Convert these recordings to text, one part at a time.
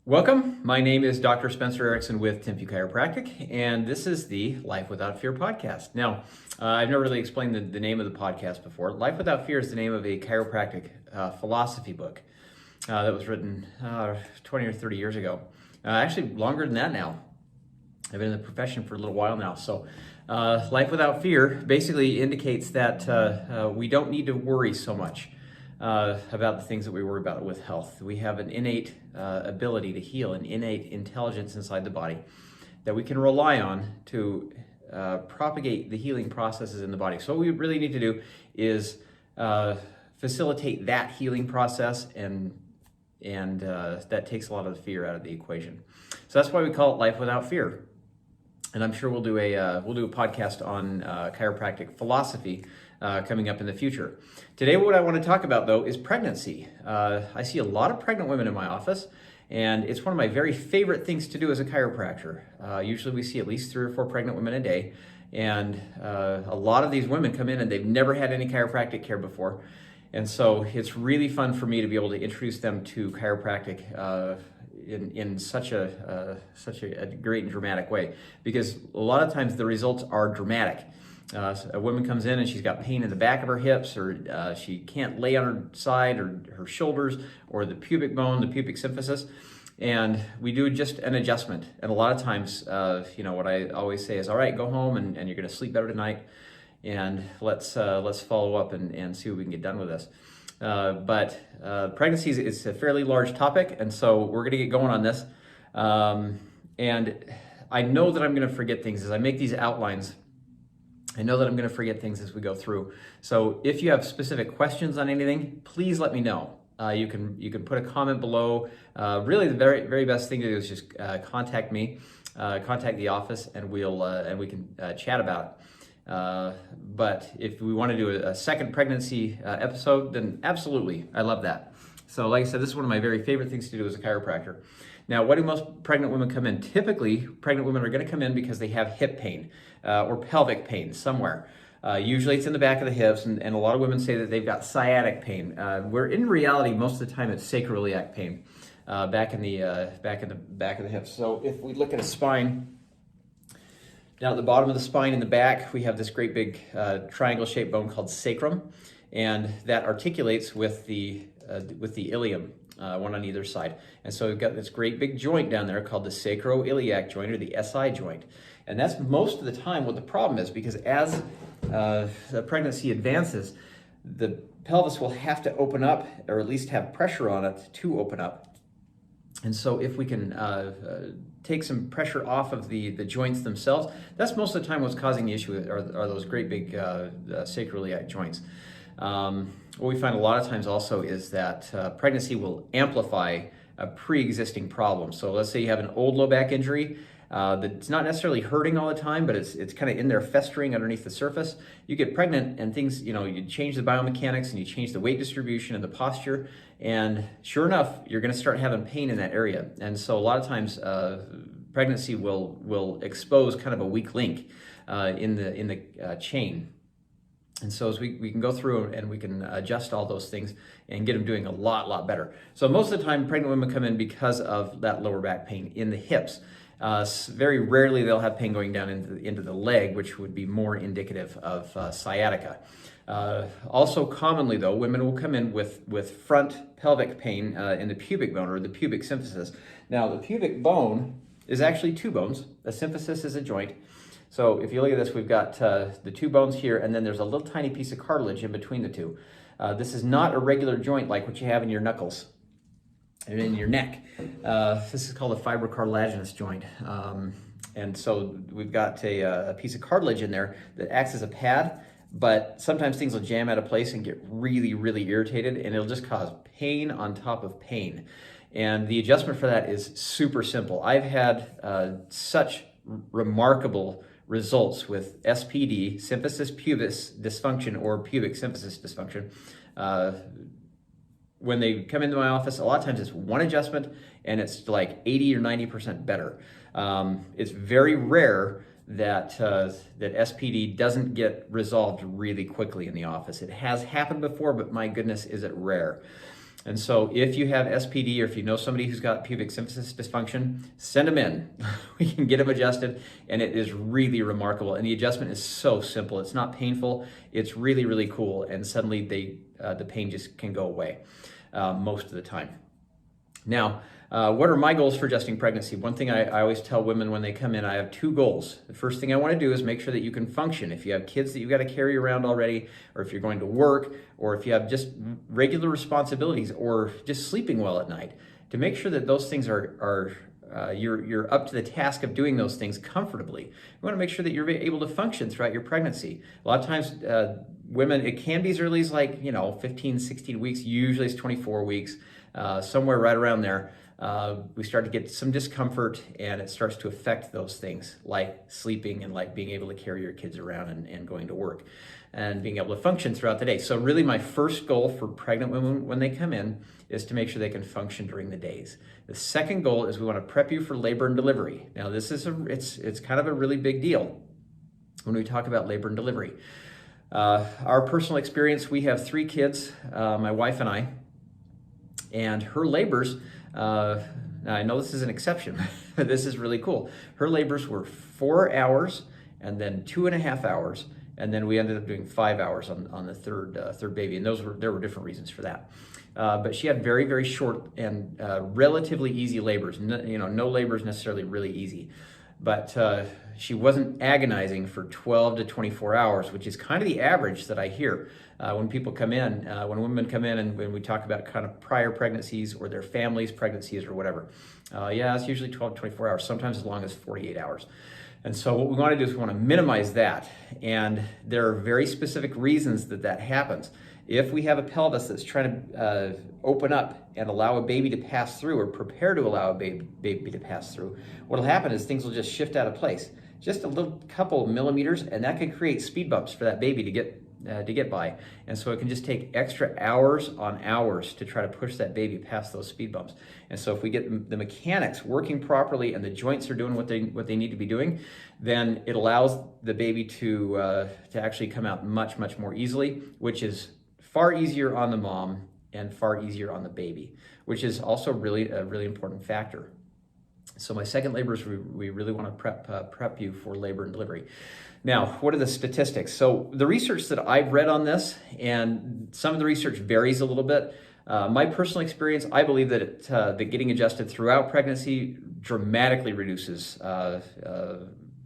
Welcome. My name is Dr. Spencer Erickson with Tempe Chiropractic, and this is the Life Without Fear podcast. Now, I've never really explained the name of the podcast before. Life Without Fear is the name of a chiropractic philosophy book that was written 20 or 30 years ago. Actually, longer than that now. I've been in the profession for a little while now. So, Life Without Fear basically indicates that we don't need to worry so much about the things that we worry about with health. We have an innate ability to heal, an innate intelligence inside the body that we can rely on to propagate the healing processes in the body. So what we really need to do is facilitate that healing process, and that takes a lot of the fear out of the equation. So that's why we call it Life Without Fear. And I'm sure we'll do a podcast on chiropractic philosophy coming up in the future. Today, what I want to talk about, though, is pregnancy. I see a lot of pregnant women in my office, and it's one of my very favorite things to do as a chiropractor. Usually we see at least 3 or 4 pregnant women a day, and a lot of these women come in and they've never had any chiropractic care before. And so it's really fun for me to be able to introduce them to chiropractic in such a great and dramatic way, because a lot of times the results are dramatic. A woman comes in and she's got pain in the back of her hips, or she can't lay on her side or her shoulders, or the pubic bone, the pubic symphysis, and we do just an adjustment. And a lot of times, what I always say is, all right, go home and you're going to sleep better tonight, and let's follow up and see what we can get done with this. But pregnancy is a fairly large topic, and so we're going to get going on this. And I know that I'm going to forget things as I make these outlines. I know that I'm going to forget things as we go through. So if you have specific questions on anything, please let me know. You can put a comment below. Really, the very, very best thing to do is just contact me, contact the office, and we can chat about it. But if we want to do a second pregnancy episode, then absolutely, I love that. So like I said, this is one of my very favorite things to do as a chiropractor. Now, why do most pregnant women come in? Typically, pregnant women are going to come in because they have hip pain or pelvic pain somewhere. Usually it's in the back of the hips, and a lot of women say that they've got sciatic pain, where in reality, most of the time it's sacroiliac pain back in the back of the hips. So if we look at a spine, down at the bottom of the spine in the back, we have this great big triangle-shaped bone called sacrum, and that articulates with the ilium, one on either side. And so we've got this great big joint down there called the sacroiliac joint, or the SI joint. And that's most of the time what the problem is, because as the pregnancy advances, the pelvis will have to open up, or at least have pressure on it to open up. And so if we can take some pressure off of the joints themselves, that's most of the time what's causing the issue are those great big sacroiliac joints. What we find a lot of times also is that pregnancy will amplify a pre-existing problem. So let's say you have an old low back injury that's not necessarily hurting all the time, but it's kind of in there festering underneath the surface. You get pregnant and things, you change the biomechanics and you change the weight distribution and the posture, and sure enough, you're going to start having pain in that area. And so a lot of times pregnancy will expose kind of a weak link in the chain. And so as we can go through and we can adjust all those things and get them doing a lot better. So most of the time, pregnant women come in because of that lower back pain in the hips. Very rarely they'll have pain going down into the leg, which would be more indicative of sciatica. Also commonly, though, women will come in with front pelvic pain in the pubic bone, or the pubic symphysis. Now, the pubic bone is actually 2 bones. The symphysis is a joint. So if you look at this, we've got the 2 bones here, and then there's a little tiny piece of cartilage in between the 2. This is not a regular joint like what you have in your knuckles and in your neck. This is called a fibrocartilaginous joint. And so we've got a piece of cartilage in there that acts as a pad, but sometimes things will jam out of place and get really, really irritated, and it'll just cause pain on top of pain. And the adjustment for that is super simple. I've had such remarkable results with SPD, symphysis pubis dysfunction, or pubic symphysis dysfunction. When they come into my office, a lot of times it's one adjustment and it's like 80 or 90% better. It's very rare that SPD doesn't get resolved really quickly in the office. It has happened before, but my goodness, is it rare. And so if you have SPD, or if you know somebody who's got pubic symphysis dysfunction, send them in. We can get them adjusted, and it is really remarkable. And the adjustment is so simple. It's not painful. It's really, really cool. And suddenly the pain just can go away most of the time. Now, what are my goals for adjusting pregnancy? One thing I always tell women when they come in, I have 2 goals. The first thing I want to do is make sure that you can function. If you have kids that you've got to carry around already, or if you're going to work, or if you have just regular responsibilities, or just sleeping well at night, to make sure that those things you're up to the task of doing those things comfortably. You want to make sure that you're able to function throughout your pregnancy. A lot of times, women, it can be as early as 15, 16 weeks. Usually it's 24 weeks, somewhere right around there. We start to get some discomfort, and it starts to affect those things like sleeping and like being able to carry your kids around and going to work and being able to function throughout the day. So really my first goal for pregnant women when they come in is to make sure they can function during the days. The second goal is we want to prep you for labor and delivery. Now this is it's kind of a really big deal when we talk about labor and delivery. Our personal experience, we have 3 kids, my wife and I, and her labors, now I know this is an exception, but this is really cool. Her labors were 4 hours and then 2.5 hours, and then we ended up doing 5 hours on the third baby, and there were different reasons for that. But she had very, very short and relatively easy labors. No labors necessarily really easy, but she wasn't agonizing for 12 to 24 hours, which is kind of the average that I hear when people come in, when women come in and when we talk about kind of prior pregnancies or their families' pregnancies or whatever. Yeah, it's usually 12 to 24 hours, sometimes as long as 48 hours. And so what we want to do is we want to minimize that. And there are very specific reasons that happens. If we have a pelvis that's trying to open up and allow a baby to pass through, or prepare to allow a baby to pass through, what will happen is things will just shift out of place. Just a little couple millimeters, and that can create speed bumps for that baby to get by. And so it can just take extra hours on hours to try to push that baby past those speed bumps. And so if we get the mechanics working properly and the joints are doing what they need to be doing, then it allows the baby to actually come out much, much more easily, which is far easier on the mom and far easier on the baby, which is also really a really important factor. So my second labor is we really want to prep you for labor and delivery. Now, what are the statistics? So the research that I've read on this, and some of the research varies a little bit. My personal experience, I believe that that getting adjusted throughout pregnancy dramatically reduces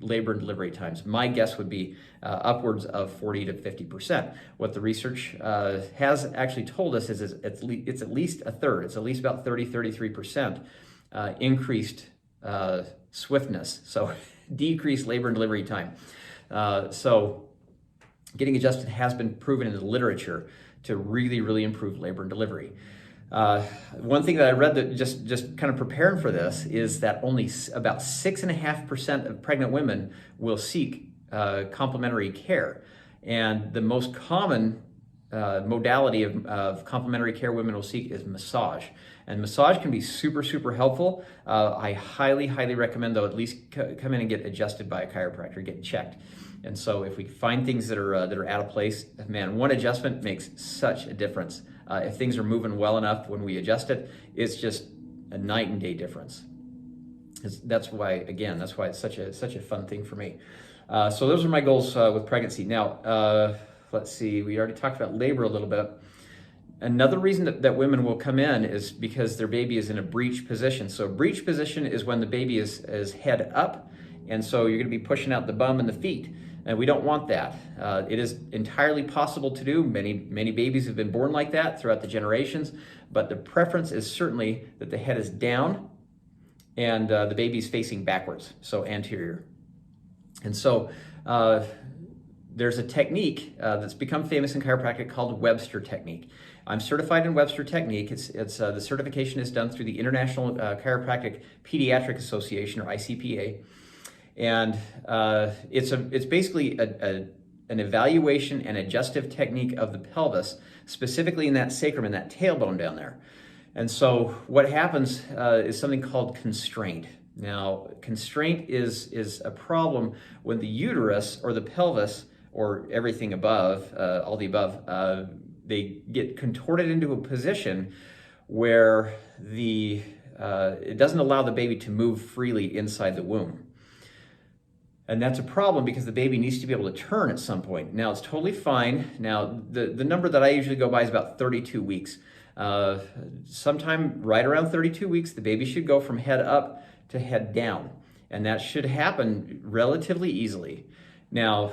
labor and delivery times. My guess would be upwards of 40 to 50%. What the research has actually told us is it's at least a third. It's at least about 33% increased swiftness, so decreased labor and delivery time. So getting adjusted has been proven in the literature to really, really improve labor and delivery. One thing that I read that just kind of preparing for this is that only about 6.5% of pregnant women will seek complementary care. And the most common modality of complementary care women will seek is massage. And massage can be super, super helpful. I highly, highly recommend, though, at least come in and get adjusted by a chiropractor, get checked. And so if we find things that are out of place, man, one adjustment makes such a difference. If things are moving well enough when we adjust it, it's just a night and day difference. That's why it's such a fun thing for me. So those are my goals with pregnancy. Now, let's see, we already talked about labor a little bit. Another reason that women will come in is because their baby is in a breech position. So breech position is when the baby is head up, and so you're going to be pushing out the bum and the feet. And we don't want that. It is entirely possible to do. Many babies have been born like that throughout the generations, but the preference is certainly that the head is down and the baby is facing backwards, so anterior. And so there's a technique that's become famous in chiropractic called Webster Technique. I'm certified in Webster Technique. The certification is done through the International Chiropractic Pediatric Association, or ICPA. And it's basically an evaluation and adjustive technique of the pelvis, specifically in that sacrum, in that tailbone down there. And so what happens is something called constraint. Now, constraint is a problem when the uterus or the pelvis or everything above, all the above, they get contorted into a position where it doesn't allow the baby to move freely inside the womb. And that's a problem because the baby needs to be able to turn at some point. Now, it's totally fine. Now, the number that I usually go by is about 32 weeks. Sometime right around 32 weeks, the baby should go from head up to head down. And that should happen relatively easily. Now,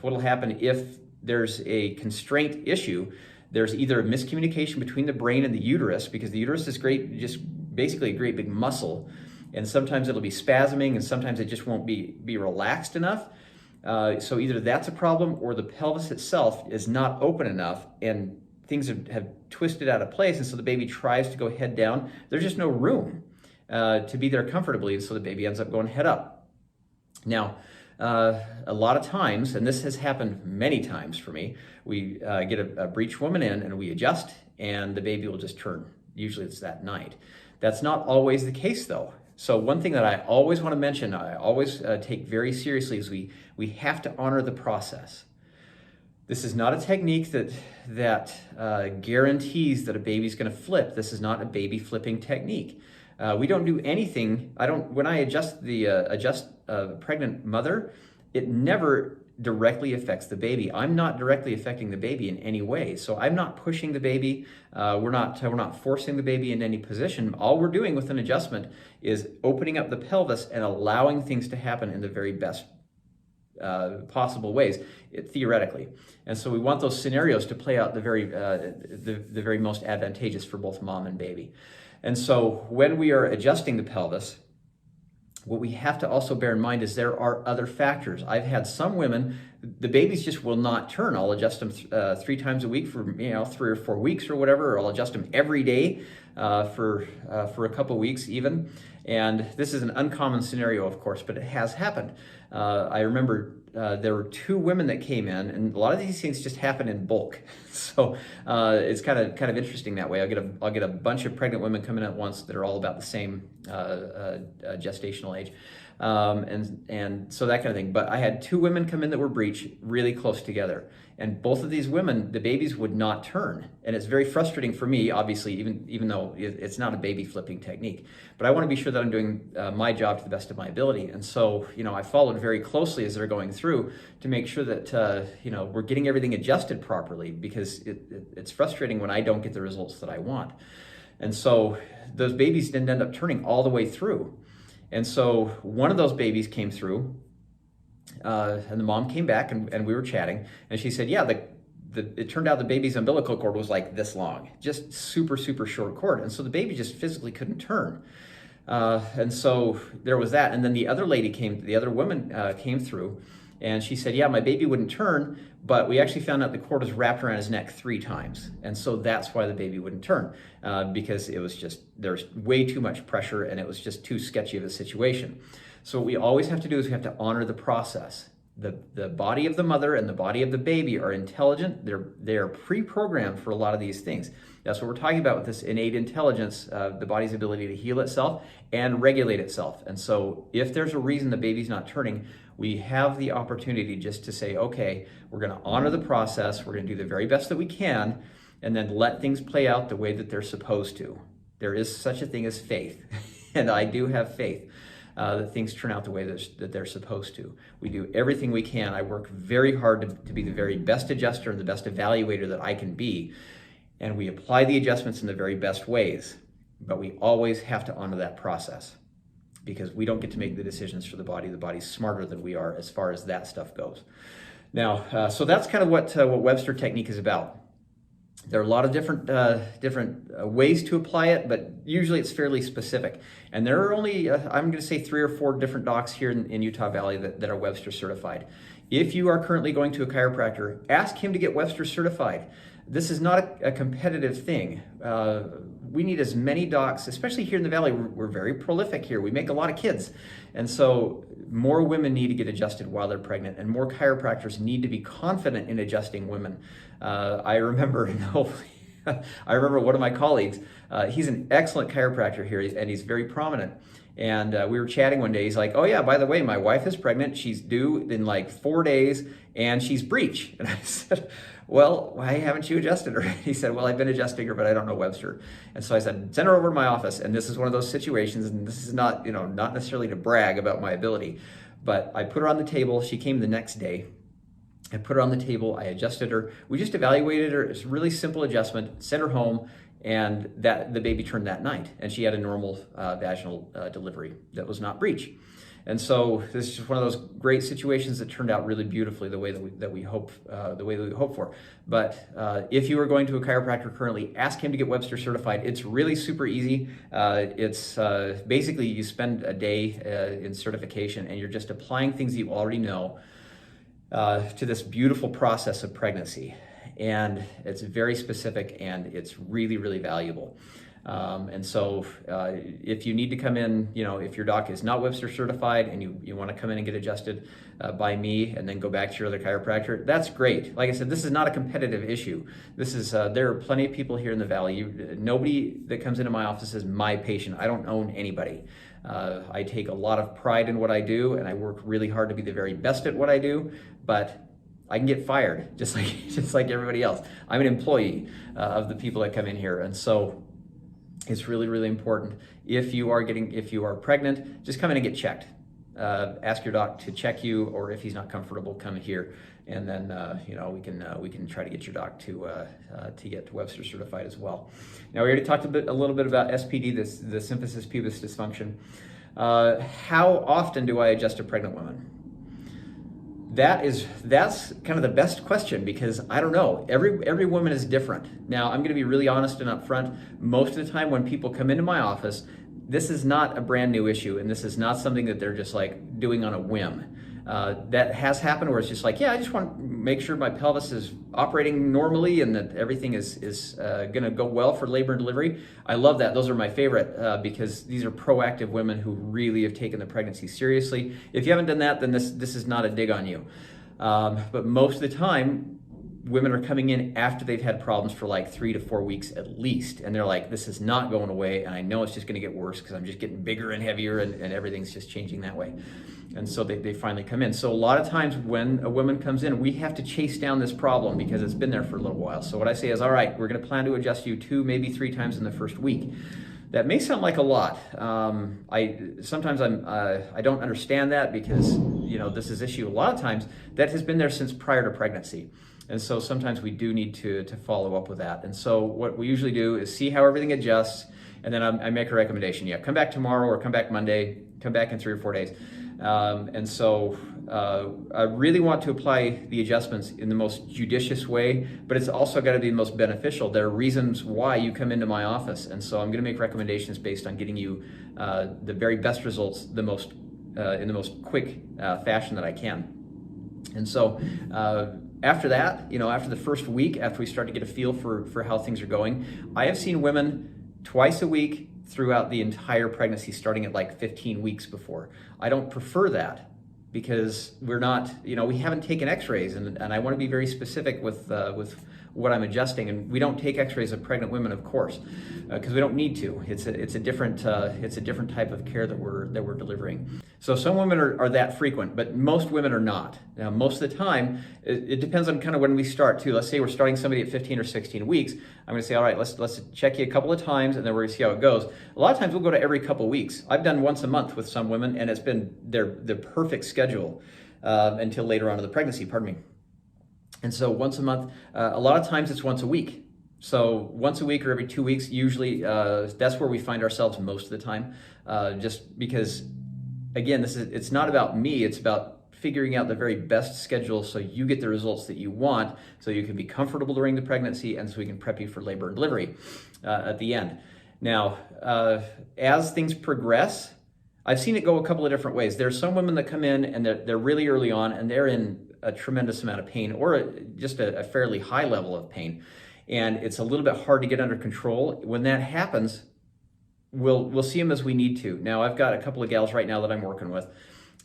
what'll happen if there's a constraint issue, there's either a miscommunication between the brain and the uterus, because the uterus is great, just basically a great big muscle. And sometimes it'll be spasming, and sometimes it just won't be relaxed enough. So either that's a problem, or the pelvis itself is not open enough, and things have twisted out of place, and so the baby tries to go head down. There's just no room to be there comfortably, and so the baby ends up going head up. Now, a lot of times, and this has happened many times for me, we get a breech woman in, and we adjust, and the baby will just turn. Usually it's that night. That's not always the case, though. So one thing that I always want to mention, I always take very seriously, is we have to honor the process. This is not a technique that guarantees that a baby's going to flip. This is not a baby flipping technique. We don't do anything. When I adjust the pregnant mother, it never directly affects the baby. I'm not directly affecting the baby in any way. So I'm not pushing the baby. We're not forcing the baby in any position. All we're doing with an adjustment is opening up the pelvis and allowing things to happen in the very best possible ways, theoretically. And so we want those scenarios to play out the very most advantageous for both mom and baby. And so when we are adjusting the pelvis, what we have to also bear in mind is there are other factors. I've had some women, the babies just will not turn. I'll adjust them 3 times a week for 3 or 4 weeks or whatever, or I'll adjust them every day for a couple weeks even. And this is an uncommon scenario, of course, but it has happened. I remember there were 2 women that came in, and a lot of these things just happen in bulk. So it's kind of interesting that way. I'll get a bunch of pregnant women coming in at once that are all about the same gestational age, and so that kind of thing. But I had 2 women come in that were breech really close together, and both of these women, the babies would not turn, and it's very frustrating for me, obviously, even though it's not a baby flipping technique. But I want to be sure that I'm doing my job to the best of my ability, and so I followed very closely as they're going through to make sure that we're getting everything adjusted properly, because it's frustrating when I don't get the results that I want. And so those babies didn't end up turning all the way through. And so one of those babies came through, and the mom came back, and we were chatting, and she said, yeah, it turned out the baby's umbilical cord was like this long, just super, super short cord. And so the baby just physically couldn't turn. And so there was that. And then the other woman came through, and she said, yeah, my baby wouldn't turn, but we actually found out the cord was wrapped around his neck 3 times. And so that's why the baby wouldn't turn, because there's way too much pressure, and it was just too sketchy of a situation. So what we always have to do is we have to honor the process. The body of the mother and the body of the baby are intelligent. They're pre-programmed for a lot of these things. That's what we're talking about with this innate intelligence, the body's ability to heal itself and regulate itself. And so if there's a reason the baby's not turning, we have the opportunity just to say, okay, we're going to honor the process. We're going to do the very best that we can, and then let things play out the way that they're supposed to. There is such a thing as faith, and I do have faith that things turn out the way that they're supposed to. We do everything we can. I work very hard to be the very best adjuster and the best evaluator that I can be, and we apply the adjustments in the very best ways, but we always have to honor that process, because we don't get to make the decisions for the body. The body's smarter than we are as far as that stuff goes. Now, so that's kind of what Webster Technique is about. There are a lot of different ways to apply it, but usually it's fairly specific. And there are only, I'm going to say 3 or 4 different docs here in Utah Valley that are Webster certified. If you are currently going to a chiropractor, ask him to get Webster certified. This is not a competitive thing. We need as many docs, especially here in the Valley. We're very prolific here. We make a lot of kids. And so more women need to get adjusted while they're pregnant, and more chiropractors need to be confident in adjusting women. I remember one of my colleagues, he's an excellent chiropractor here, and he's very prominent. And we were chatting one day. He's like, oh yeah, by the way, my wife is pregnant. She's due in like 4 days, and she's breech. And I said, well, why haven't you adjusted her? He said, well, I've been adjusting her, but I don't know Webster. And so I said, send her over to my office. And this is one of those situations, and this is not, not necessarily to brag about my ability, but I put her on the table. She came the next day. I put her on the table. I adjusted her. We just evaluated her. It's a really simple adjustment, sent her home, and the baby turned that night. And she had a normal vaginal delivery that was not breech. And so this is just one of those great situations that turned out really beautifully the way that we hope for. But if you are going to a chiropractor currently, ask him to get Webster certified. It's really super easy. It's basically you spend a day in certification, and you're just applying things you already know to this beautiful process of pregnancy. And it's very specific, and it's really, really valuable. And so if you need to come in, if your doc is not Webster certified and you want to come in and get adjusted by me and then go back to your other chiropractor, that's great. Like I said, this is not a competitive issue. This is, there are plenty of people here in the Valley. Nobody that comes into my office is my patient. I don't own anybody. I take a lot of pride in what I do, and I work really hard to be the very best at what I do, but I can get fired just like everybody else. I'm an employee of the people that come in here. And so it's really, really important. If you are pregnant, just come in and get checked. Ask your doc to check you, or if he's not comfortable, come here, and then we can try to get your doc to get Webster certified as well. Now, we already talked a little bit about SPD, the symphysis pubis dysfunction. How often do I adjust a pregnant woman? That's kind of the best question, because I don't know. Every woman is different. Now, I'm going to be really honest and upfront. Most of the time when people come into my office, this is not a brand new issue, and this is not something that they're just like doing on a whim. That has happened where it's just like, yeah, I just want to make sure my pelvis is operating normally and that everything is going to go well for labor and delivery. I love that. Those are my favorite because these are proactive women who really have taken the pregnancy seriously. If you haven't done that, then this is not a dig on you. But most of the time, women are coming in after they've had problems for like 3 to 4 weeks at least. And they're like, this is not going away. And I know it's just going to get worse because I'm just getting bigger and heavier and everything's just changing that way. And so they finally come in. So a lot of times when a woman comes in, we have to chase down this problem because it's been there for a little while. So what I say is, all right, we're going to plan to adjust you 2, maybe 3 times in the first week. That may sound like a lot. Sometimes I don't understand that because this is issue a lot of times that has been there since prior to pregnancy. And so sometimes we do need to follow up with that. And so what we usually do is see how everything adjusts, and then I make a recommendation. Yeah, come back tomorrow or come back Monday, come back in 3 or 4 days. And so I really want to apply the adjustments in the most judicious way, but it's also got to be the most beneficial. There are reasons why you come into my office. And so I'm going to make recommendations based on getting you the very best results in the most quick fashion that I can. And so after that, after the first week, after we start to get a feel for how things are going, I have seen women twice a week throughout the entire pregnancy, starting at like 15 weeks before. I don't prefer that because we're not, we haven't taken x-rays, and I want to be very specific with what I'm adjusting. And we don't take x-rays of pregnant women, of course, because we don't need to. It's a different type of care that we're delivering. So some women are that frequent, but most women are not. Now, most of the time, it depends on kind of when we start too. Let's say we're starting somebody at 15 or 16 weeks. I'm going to say, all right, let's check you a couple of times, and then we're going to see how it goes. A lot of times we'll go to every couple of weeks. I've done once a month with some women, and it's been the perfect schedule until later on in the pregnancy. Pardon me. And so once a month, a lot of times it's once a week. So once a week or every 2 weeks, usually that's where we find ourselves most of the time. Just because, again, it's not about me, it's about figuring out the very best schedule so you get the results that you want, so you can be comfortable during the pregnancy, and so we can prep you for labor and delivery at the end. Now, as things progress, I've seen it go a couple of different ways. There's some women that come in and they're really early on and they're in a tremendous amount of pain, or just a fairly high level of pain. And it's a little bit hard to get under control. When that happens, we'll see them as we need to. Now, I've got a couple of gals right now that I'm working with,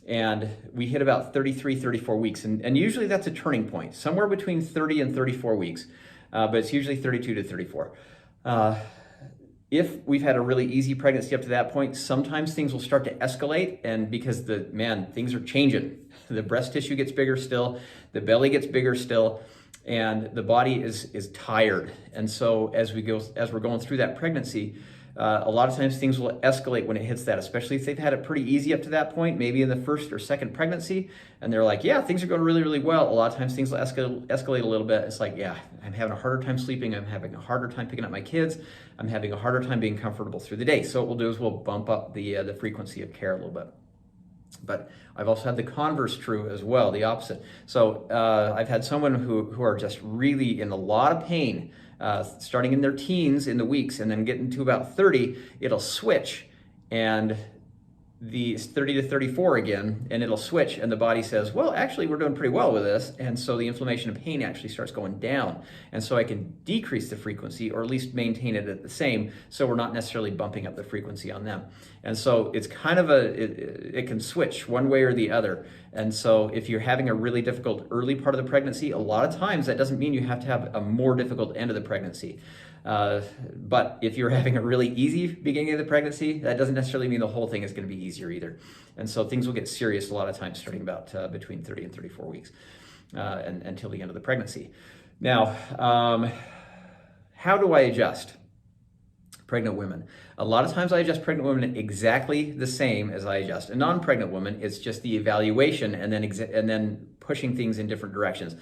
and we hit about 33, 34 weeks. And usually that's a turning point, somewhere between 30 and 34 weeks, but it's usually 32 to 34. If we've had a really easy pregnancy up to that point, sometimes things will start to escalate, and because things are changing. The breast tissue gets bigger still, the belly gets bigger still, and the body is tired. And so as we're going through that pregnancy, a lot of times things will escalate when it hits that, especially if they've had it pretty easy up to that point, maybe in the first or second pregnancy, and they're like, yeah, things are going really, really well. A lot of times things will escalate a little bit. It's like, yeah, I'm having a harder time sleeping. I'm having a harder time picking up my kids. I'm having a harder time being comfortable through the day. So what we'll do is we'll bump up the frequency of care a little bit. But I've also had the converse true as well, the opposite. So I've had someone who are just really in a lot of pain, starting in their teens in the weeks, and then getting to about 30, it'll switch, and the 30 to 34 again, and it'll switch, and the body says, well, actually, we're doing pretty well with this, and so the inflammation and pain actually starts going down, and so I can decrease the frequency, or at least maintain it at the same, so we're not necessarily bumping up the frequency on them. And so it's kind of it can switch one way or the other. And so if you're having a really difficult early part of the pregnancy, a lot of times that doesn't mean you have to have a more difficult end of the pregnancy. But if you're having a really easy beginning of the pregnancy, that doesn't necessarily mean the whole thing is going to be easier either. And so things will get serious a lot of times starting about between 30 and 34 weeks and until the end of the pregnancy. Now, how do I adjust pregnant women? A lot of times I adjust pregnant women exactly the same as I adjust a non-pregnant woman. It's just the evaluation and then pushing things in different directions,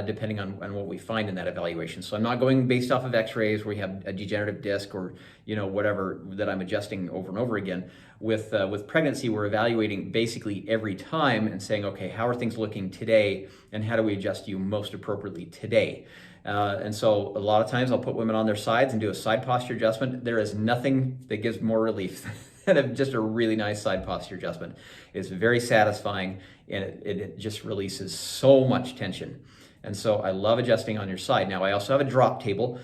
depending on what we find in that evaluation. So I'm not going based off of x-rays where you have a degenerative disc or whatever that I'm adjusting over and over again. With pregnancy, we're evaluating basically every time and saying, okay, how are things looking today, and how do we adjust you most appropriately today? And so a lot of times I'll put women on their sides and do a side posture adjustment. There is nothing that gives more relief than just a really nice side posture adjustment. It's very satisfying, and it just releases so much tension. And so I love adjusting on your side. Now I also have a drop table.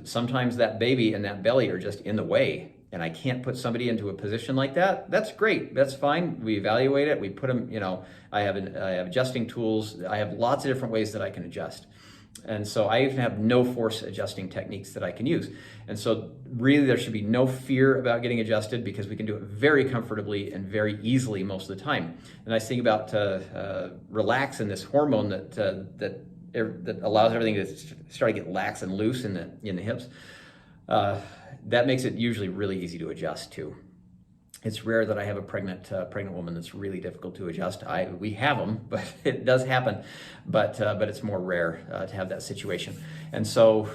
Sometimes that baby and that belly are just in the way, and I can't put somebody into a position like that. That's great. That's fine. We evaluate it. We put them, I have adjusting tools. I have lots of different ways that I can adjust. And so I even have no force adjusting techniques that I can use. And so really there should be no fear about getting adjusted, because we can do it very comfortably and very easily most of the time. The nice thing about relaxin, this hormone that allows everything to start to get lax and loose in the hips, that makes it usually really easy to adjust to. It's rare that I have a pregnant woman that's really difficult to adjust. We have them, but it does happen. But it's more rare to have that situation. And so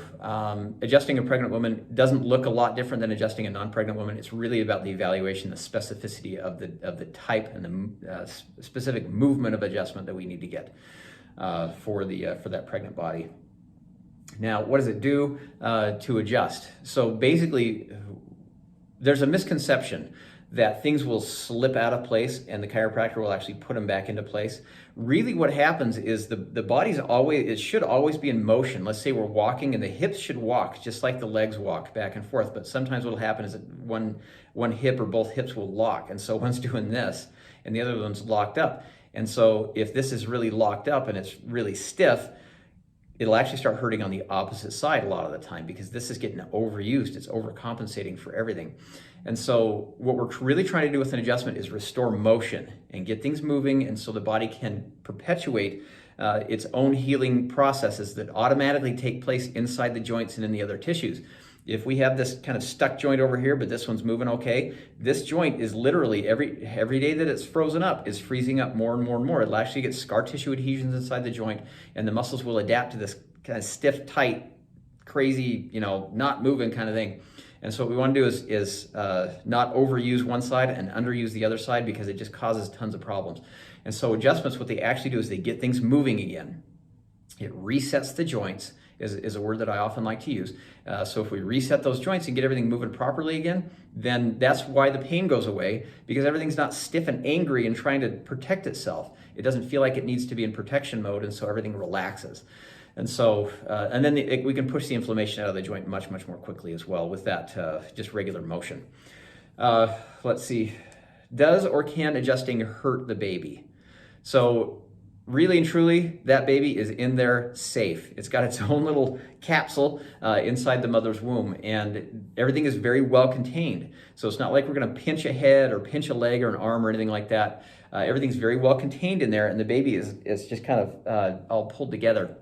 adjusting a pregnant woman doesn't look a lot different than adjusting a non-pregnant woman. It's really about the evaluation, the specificity of the type and the specific movement of adjustment that we need to get for that pregnant body. Now, what does it do to adjust? So basically, there's a misconception that things will slip out of place and the chiropractor will actually put them back into place. Really what happens is the body's it should always be in motion. Let's say we're walking and the hips should walk just like the legs walk back and forth, but sometimes what'll happen is that one hip or both hips will lock, and so one's doing this and the other one's locked up. And so if this is really locked up and it's really stiff, it'll actually start hurting on the opposite side a lot of the time, because this is getting overused. It's overcompensating for everything. And so what we're really trying to do with an adjustment is restore motion and get things moving, and so the body can perpetuate its own healing processes that automatically take place inside the joints and in the other tissues. If we have this kind of stuck joint over here, but this one's moving okay, this joint is literally every day that it's frozen up is freezing up more and more and more. It'll actually get scar tissue adhesions inside the joint, and the muscles will adapt to this kind of stiff, tight, crazy, not moving kind of thing. And so what we want to do is not overuse one side and underuse the other side, because it just causes tons of problems. And so adjustments, what they actually do is they get things moving again. It resets the joints, is a word that I often like to use. So if we reset those joints and get everything moving properly again, then that's why the pain goes away, because everything's not stiff and angry and trying to protect itself. It doesn't feel like it needs to be in protection mode, and so everything relaxes. And so, and then we can push the inflammation out of the joint much, much more quickly as well with that just regular motion. Let's see. Does or can adjusting hurt the baby? So really and truly, that baby is in there safe. It's got its own little capsule inside the mother's womb, and everything is very well contained. So it's not like we're going to pinch a head or pinch a leg or an arm or anything like that. Everything's very well contained in there, and the baby is just kind of all pulled together.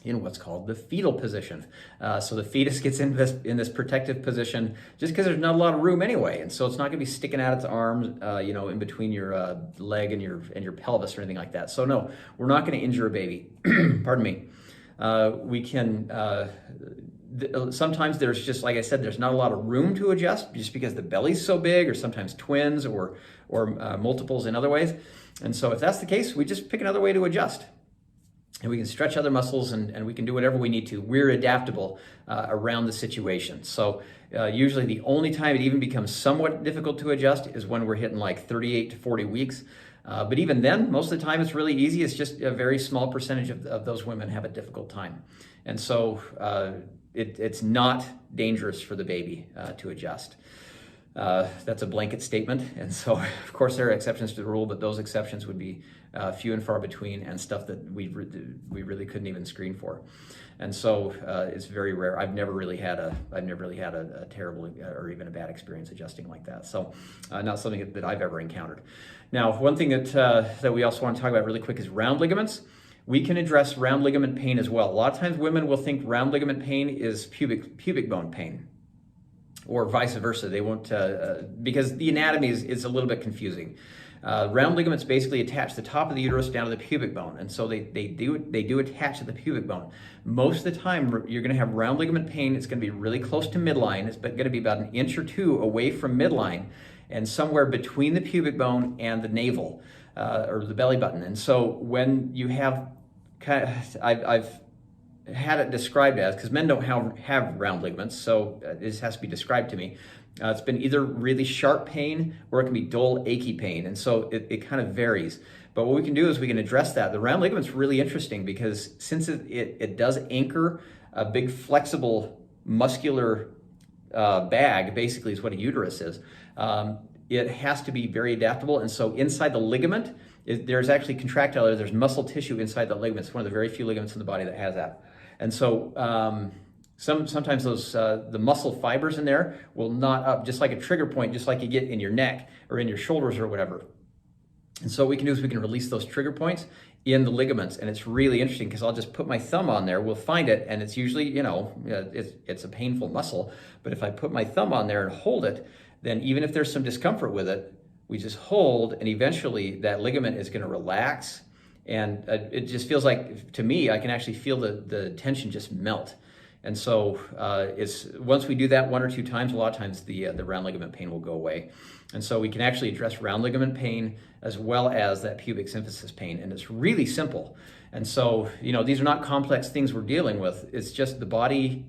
in what's called the fetal position. So the fetus gets in this protective position just because there's not a lot of room anyway, and so it's not going to be sticking out its arms, in between your leg and your pelvis or anything like that. So no, we're not going to injure a baby. Pardon me. We can. Sometimes there's just, like I said, there's not a lot of room to adjust just because the belly's so big, or sometimes twins or multiples in other ways. And so if that's the case, we just pick another way to adjust. And we can stretch other muscles, and we can do whatever we need to. We're adaptable around the situation. So usually the only time it even becomes somewhat difficult to adjust is when we're hitting like 38 to 40 weeks. But even then, most of the time it's really easy. It's just a very small percentage of those women have a difficult time. And so it's not dangerous for the baby to adjust. That's a blanket statement, and so of course there are exceptions to the rule, but those exceptions would be few and far between, and stuff that we really couldn't even screen for. And so it's very rare. I've never really had a terrible or even a bad experience adjusting like that. So not something that I've ever encountered. Now, one thing that we also want to talk about really quick is round ligaments. We can address round ligament pain as well. A lot of times women will think round ligament pain is pubic bone pain, or vice versa. They won't, because the anatomy is a little bit confusing. Round ligaments basically attach the top of the uterus down to the pubic bone, and so they do attach to the pubic bone. Most of the time, you're going to have round ligament pain. It's going to be really close to midline. It's going to be about an inch or two away from midline, and somewhere between the pubic bone and the navel, or the belly button. And so when you have, I've had it described as, because men don't have round ligaments, so this has to be described to me. It's been either really sharp pain, or it can be dull, achy pain, and so it kind of varies. But what we can do is we can address that. The round ligament's really interesting because since it does anchor a big flexible muscular bag, basically is what a uterus is, it has to be very adaptable. And so inside the ligament, there's actually contractile, there's muscle tissue inside the ligament. It's one of the very few ligaments in the body that has that. And so sometimes those the muscle fibers in there will knot up just like a trigger point, just like you get in your neck or in your shoulders or whatever. And so what we can do is we can release those trigger points in the ligaments, and it's really interesting because I'll just put my thumb on there, we'll find it, and it's usually, it's a painful muscle, but if I put my thumb on there and hold it, then even if there's some discomfort with it, we just hold, and eventually that ligament is going to relax, and it just feels like, to me, I can actually feel the tension just melt. And so once we do that one or two times, a lot of times the round ligament pain will go away. And so we can actually address round ligament pain as well as that pubic symphysis pain, and it's really simple. And so, these are not complex things we're dealing with. It's just the body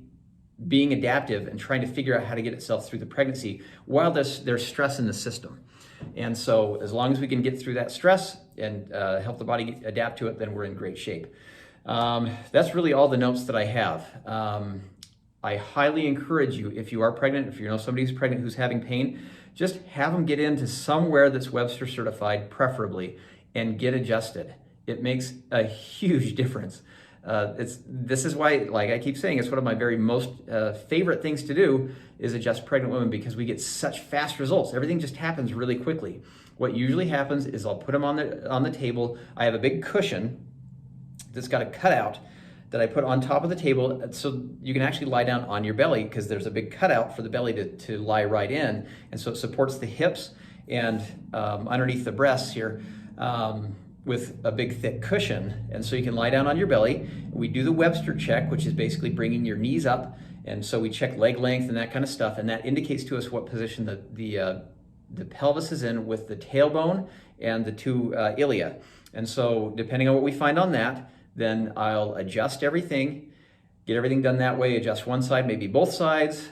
being adaptive and trying to figure out how to get itself through the pregnancy while there's stress in the system. And so as long as we can get through that stress and help the body adapt to it, then we're in great shape. That's really all the notes that I have. I highly encourage you, if you are pregnant, if you know somebody who's pregnant who's having pain, just have them get into somewhere that's Webster certified, preferably, and get adjusted. It makes a huge difference. This is why, like I keep saying, it's one of my very most favorite things to do is adjust pregnant women, because we get such fast results. Everything just happens really quickly. What usually happens is I'll put them on the table. I have a big cushion that's got a cutout that I put on top of the table, so you can actually lie down on your belly, because there's a big cutout for the belly to lie right in, and so it supports the hips and underneath the breasts here with a big thick cushion, and so you can lie down on your belly. We do the Webster check, which is basically bringing your knees up, and so we check leg length and that kind of stuff, and that indicates to us what position the pelvis is in with the tailbone and the two ilia. And so depending on what we find on that, then I'll adjust everything, get everything done that way, adjust one side, maybe both sides,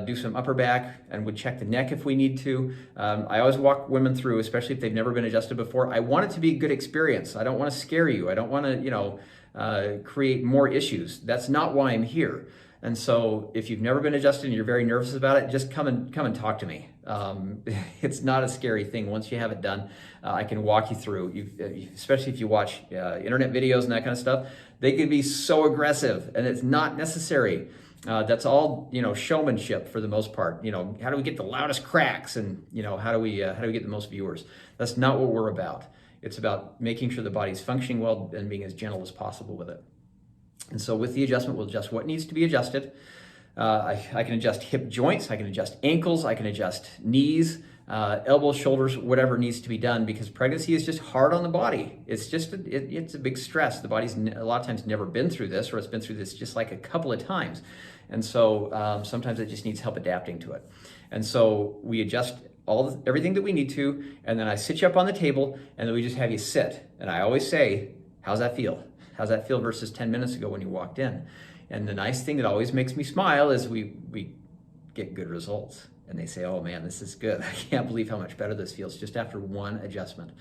do some upper back, and would check the neck if we need to. I always walk women through, especially if they've never been adjusted before. I want it to be a good experience. I don't want to scare you. I don't want to, create more issues. That's not why I'm here. And so if you've never been adjusted and you're very nervous about it, just come and talk to me. It's not a scary thing. Once you have it done, I can walk you through, especially if you watch internet videos and that kind of stuff. They can be so aggressive, and it's not necessary. That's all, showmanship for the most part. How do we get the loudest cracks, and how do we get the most viewers? That's not what we're about. It's about making sure the body's functioning well and being as gentle as possible with it. And so with the adjustment, we'll adjust what needs to be adjusted. I can adjust hip joints, I can adjust ankles, I can adjust knees, elbows, shoulders, whatever needs to be done, because pregnancy is just hard on the body. It's just, it's a big stress. The body's a lot of times never been through this, or it's been through this just like a couple of times. And so sometimes it just needs help adapting to it. And so we adjust everything that we need to, and then I sit you up on the table, and then we just have you sit. And I always say, how's that feel? How's that feel versus 10 minutes ago when you walked in? And the nice thing that always makes me smile is we get good results. And they say, oh man, this is good. I can't believe how much better this feels just after one adjustment.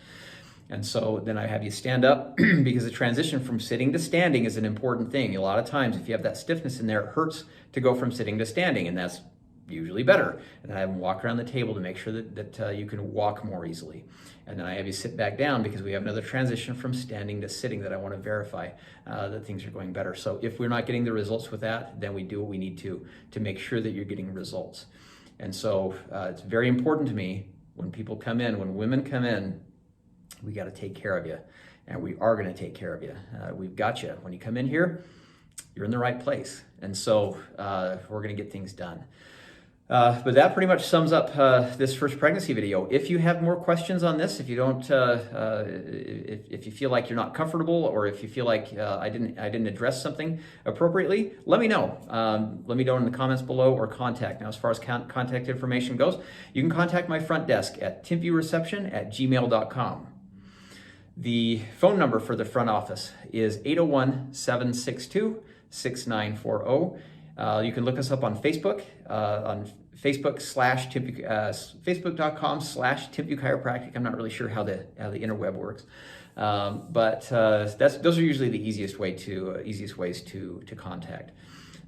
And so then I have you stand up because the transition from sitting to standing is an important thing. A lot of times if you have that stiffness in there, it hurts to go from sitting to standing, and that's usually better. And then I have them walk around the table to make sure that you can walk more easily. And then I have you sit back down because we have another transition from standing to sitting that I want to verify that things are going better. So if we're not getting the results with that, then we do what we need to make sure that you're getting results. And so it's very important to me when people come in, when women come in, we got to take care of you, and we are going to take care of you. We've got you. When you come in here, you're in the right place. And so we're going to get things done. But that pretty much sums up this first pregnancy video. If you have more questions on this, if you don't, if you feel like you're not comfortable, or if you feel like I didn't address something appropriately, let me know. Let me know in the comments below, or contact. Now, as far as contact information goes, you can contact my front desk at timpyreception@gmail.com. The phone number for the front office is 801-762-6940. You can look us up on Facebook, on Facebook.com/TimpyChiropractic. Chiropractic. I'm not really sure how the interweb works, but those are usually the easiest ways to contact.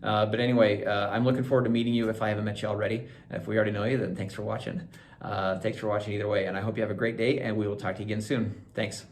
But anyway, I'm looking forward to meeting you if I haven't met you already. If we already know you, then thanks for watching. Thanks for watching either way, and I hope you have a great day, and we will talk to you again soon. Thanks.